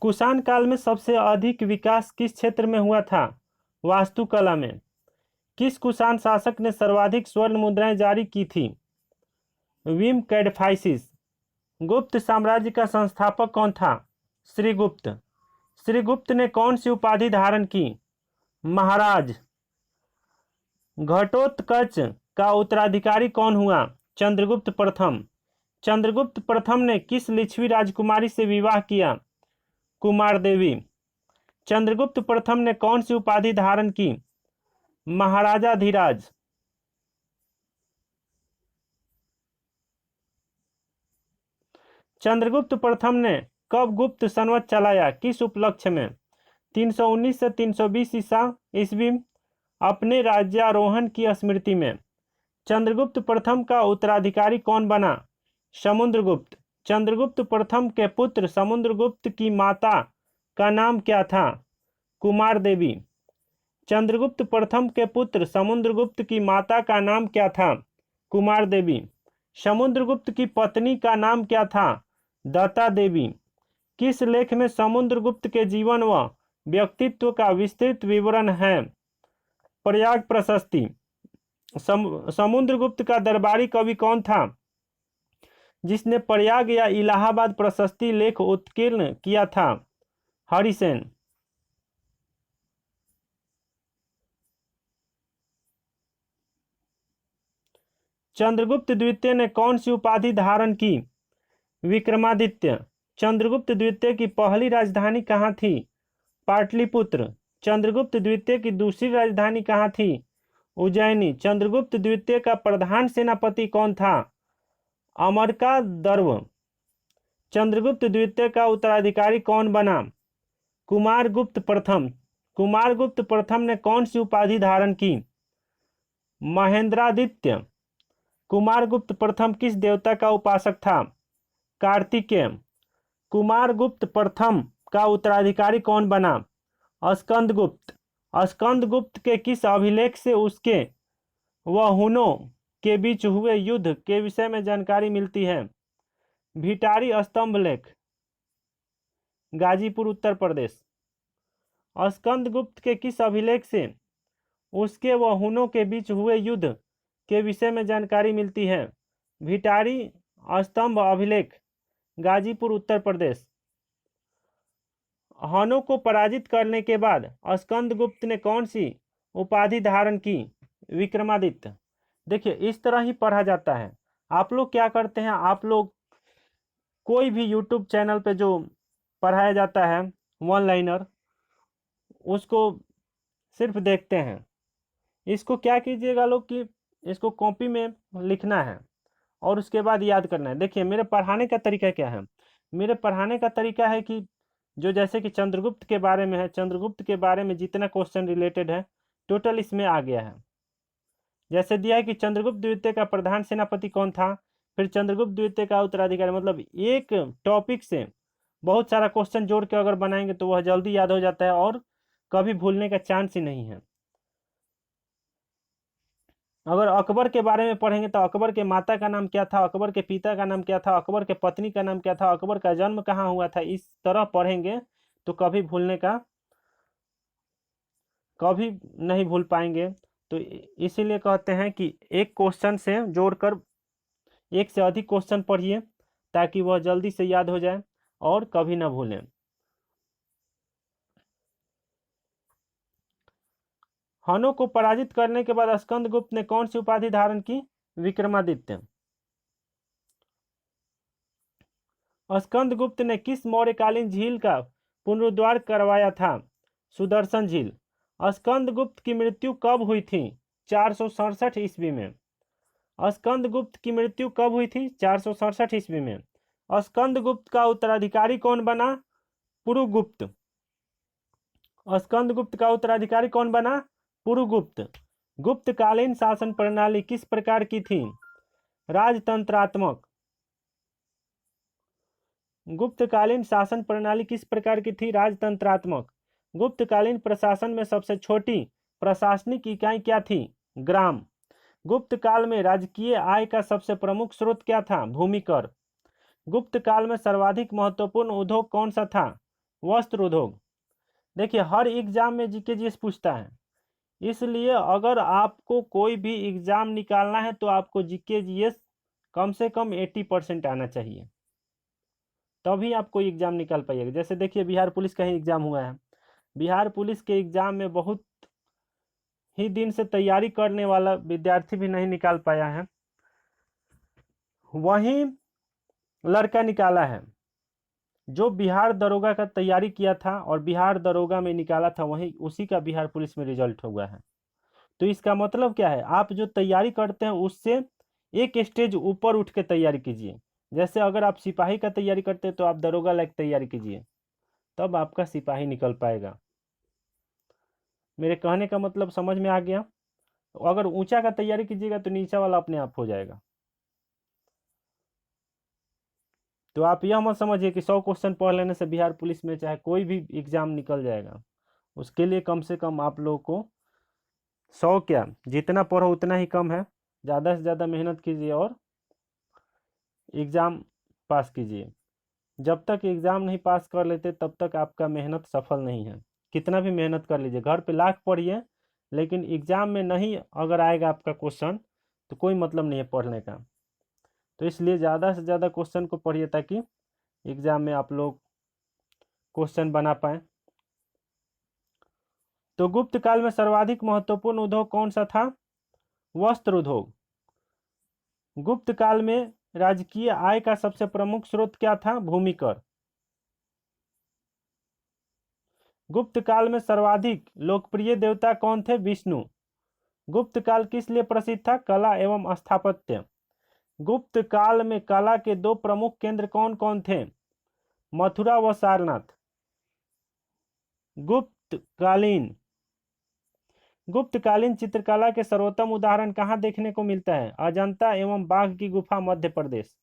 कुषाण काल में सबसे अधिक विकास किस क्षेत्र में हुआ था? वास्तुकला में। किस कुषाण शासक ने सर्वाधिक स्वर्ण मुद्राएं जारी की थी? विम कैडफाइसिस। गुप्त साम्राज्य का संस्थापक कौन था? श्रीगुप्त। श्रीगुप्त ने कौन सी उपाधि धारण की? महाराज। घटोत्कच का उत्तराधिकारी कौन हुआ? चंद्रगुप्त प्रथम। चंद्रगुप्त प्रथम ने किस लिच्छवी राजकुमारी से विवाह किया? कुमार देवी। चंद्रगुप्त प्रथम ने कौन सी उपाधि धारण की? महाराजा धीराज। चंद्रगुप्त प्रथम ने कब गुप्त संवत चलाया? किस उपलक्ष्य में? 319 से 320 ईस्वी अपने राज्यारोहण की स्मृति में। चंद्रगुप्त प्रथम का उत्तराधिकारी कौन बना? समुद्रगुप्त। चंद्रगुप्त प्रथम के पुत्र समुद्रगुप्त की माता का नाम क्या था? कुमार देवी। चंद्रगुप्त प्रथम के पुत्र समुद्रगुप्त की माता का नाम क्या था? कुमार देवी। समुद्रगुप्त की पत्नी का नाम क्या था? दत्ता देवी। किस लेख में समुद्रगुप्त के जीवन व व्यक्तित्व का विस्तृत विवरण है? प्रयाग प्रशस्ति। समुद्रगुप्त का दरबारी कवि कौन था जिसने प्रयाग या इलाहाबाद प्रशस्ति लेख उत्कीर्ण किया था? हरिसेन। चंद्रगुप्त द्वितीय ने कौन सी उपाधि धारण की? विक्रमादित्य। चंद्रगुप्त द्वितीय की पहली राजधानी कहाँ थी? पाटलिपुत्र। चंद्रगुप्त द्वितीय की दूसरी राजधानी कहाँ थी? उज्जैनी। चंद्रगुप्त द्वितीय का प्रधान सेनापति कौन था? अमरका दर्व। चंद्रगुप्त द्वितीय का उत्तराधिकारी कौन बना? कुमारगुप्त प्रथम। कुमारगुप्त प्रथम ने कौन सी उपाधि धारण की? महेंद्रादित्य। कुमारगुप्त प्रथम किस देवता का उपासक था? कार्तिकेय। कुमारगुप्त प्रथम का उत्तराधिकारी कौन बना? स्कंदगुप्त। स्कंदगुप्त के किस अभिलेख से उसके व हुनों के बीच हुए युद्ध के विषय में जानकारी मिलती है? भिटारी स्तंभ लेख, गाजीपुर उत्तर प्रदेश। स्कंदगुप्त के किस अभिलेख से उसके व हुनों के बीच हुए युद्ध के विषय में जानकारी मिलती है? भिटारी स्तंभ अभिलेख, गाजीपुर उत्तर प्रदेश। हनों को पराजित करने के बाद स्कंदगुप्त ने कौन सी उपाधि धारण की? विक्रमादित्य। देखिए, इस तरह ही पढ़ा जाता है। आप लोग क्या करते हैं, आप लोग कोई भी यूट्यूब चैनल पे जो पढ़ाया जाता है वन लाइनर, उसको सिर्फ देखते हैं। इसको क्या कीजिएगा लोग कि इसको कॉपी में लिखना है और उसके बाद याद करना है। देखिए, मेरे पढ़ाने का तरीका क्या है। मेरे पढ़ाने का तरीका है कि जो जैसे कि चंद्रगुप्त के बारे में है, चंद्रगुप्त के बारे में जितना क्वेश्चन रिलेटेड है टोटल इसमें आ गया है। जैसे दिया है कि चंद्रगुप्त द्वितीय का प्रधान सेनापति कौन था, फिर चंद्रगुप्त द्वितीय का उत्तराधिकारी। मतलब एक टॉपिक से बहुत सारा क्वेश्चन जोड़ के अगर बनाएंगे तो वह जल्दी याद हो जाता है और कभी भूलने का चांस ही नहीं है। अगर अकबर के बारे में पढ़ेंगे तो अकबर के माता का नाम क्या था, अकबर के पिता का नाम क्या था, अकबर के पत्नी का नाम क्या था, अकबर का जन्म कहाँ हुआ था, इस तरह पढ़ेंगे तो कभी भूलने का कभी नहीं भूल पाएंगे। तो इसीलिए कहते हैं कि एक क्वेश्चन से जोड़कर एक से अधिक क्वेश्चन पढ़िए ताकि वह जल्दी से याद हो जाए और कभी ना भूलें। हनों को पराजित करने के बाद स्कंदगुप्त ने कौन सी उपाधि धारण की? विक्रमादित्य। स्कंदगुप्त ने किस मौर्यकालीन झील का पुनरुद्धार करवाया था? सुदर्शन झील। स्कंदगुप्त की मृत्यु कब हुई थी? 467 ईस्वी में। स्कंदगुप्त की मृत्यु कब हुई थी? 467 ईस्वी में। स्कंदगुप्त का उत्तराधिकारी कौन बना? पुरुगुप्त। स्कंदगुप्त का उत्तराधिकारी कौन बना? पुरुगुप्त। गुप्तकालीन शासन प्रणाली किस प्रकार की थी? राजतंत्रात्मक। गुप्तकालीन शासन प्रणाली किस प्रकार की थी? राजतंत्रात्मक। गुप्तकालीन प्रशासन में सबसे छोटी प्रशासनिक इकाई क्या थी? ग्राम। गुप्त काल में राजकीय आय का सबसे प्रमुख स्रोत क्या था? भूमि कर। गुप्त काल में सर्वाधिक महत्वपूर्ण उद्योग कौन सा था? वस्त्र उद्योग। देखिए हर एग्जाम में जीके जीएस पूछता है, इसलिए अगर आपको कोई भी एग्जाम निकालना है तो आपको जीके जीएस कम से कम 80% आना चाहिए, तभी आप कोई एग्जाम निकाल पाइएगा। जैसे देखिए बिहार पुलिस का ही एग्जाम हुआ है, बिहार पुलिस के एग्जाम में बहुत ही दिन से तैयारी करने वाला विद्यार्थी भी नहीं निकाल पाया है, वही लड़का निकाला है जो बिहार दरोगा का तैयारी किया था और बिहार दरोगा में निकाला था, वही उसी का बिहार पुलिस में रिजल्ट हुआ है। तो इसका मतलब क्या है, आप जो तैयारी करते हैं उससे एक स्टेज ऊपर उठ के तैयारी कीजिए। जैसे अगर आप सिपाही का तैयारी करते हैं तो आप दरोगा लायक तैयारी कीजिए, तब आपका सिपाही निकल पाएगा। मेरे कहने का मतलब समझ में आ गया। अगर ऊंचा का तैयारी कीजिएगा तो नीचा वाला अपने आप हो जाएगा। तो आप यह मत समझिए कि 100 क्वेश्चन पढ़ लेने से बिहार पुलिस में चाहे कोई भी एग्जाम निकल जाएगा। उसके लिए कम से कम आप लोगों को 100 क्या, जितना पढ़ो उतना ही कम है। ज़्यादा से ज़्यादा मेहनत कीजिए और एग्ज़ाम पास कीजिए। जब तक एग्ज़ाम नहीं पास कर लेते तब तक आपका मेहनत सफल नहीं है। कितना भी मेहनत कर लीजिए, घर पे लाख पढ़िए, लेकिन एग्ज़ाम में नहीं अगर आएगा आपका क्वेश्चन तो कोई मतलब नहीं है पढ़ने का। तो इसलिए ज़्यादा से ज़्यादा क्वेश्चन को पढ़िए ताकि एग्ज़ाम में आप लोग क्वेश्चन बना पाएँ। तो गुप्त काल में सर्वाधिक महत्वपूर्ण उद्योग कौन सा था? वस्त्र उद्योग। गुप्त काल में राजकीय आय का सबसे प्रमुख स्रोत क्या था? भूमि कर। गुप्त काल में सर्वाधिक लोकप्रिय देवता कौन थे? विष्णु। गुप्त काल किस लिए प्रसिद्ध था? कला एवं स्थापत्य। गुप्त काल में कला के दो प्रमुख केंद्र कौन कौन थे? मथुरा व सारनाथ। गुप्तकालीन चित्रकला के सर्वोत्तम उदाहरण कहाँ देखने को मिलता है? अजंता एवं बाघ की गुफा, मध्य प्रदेश।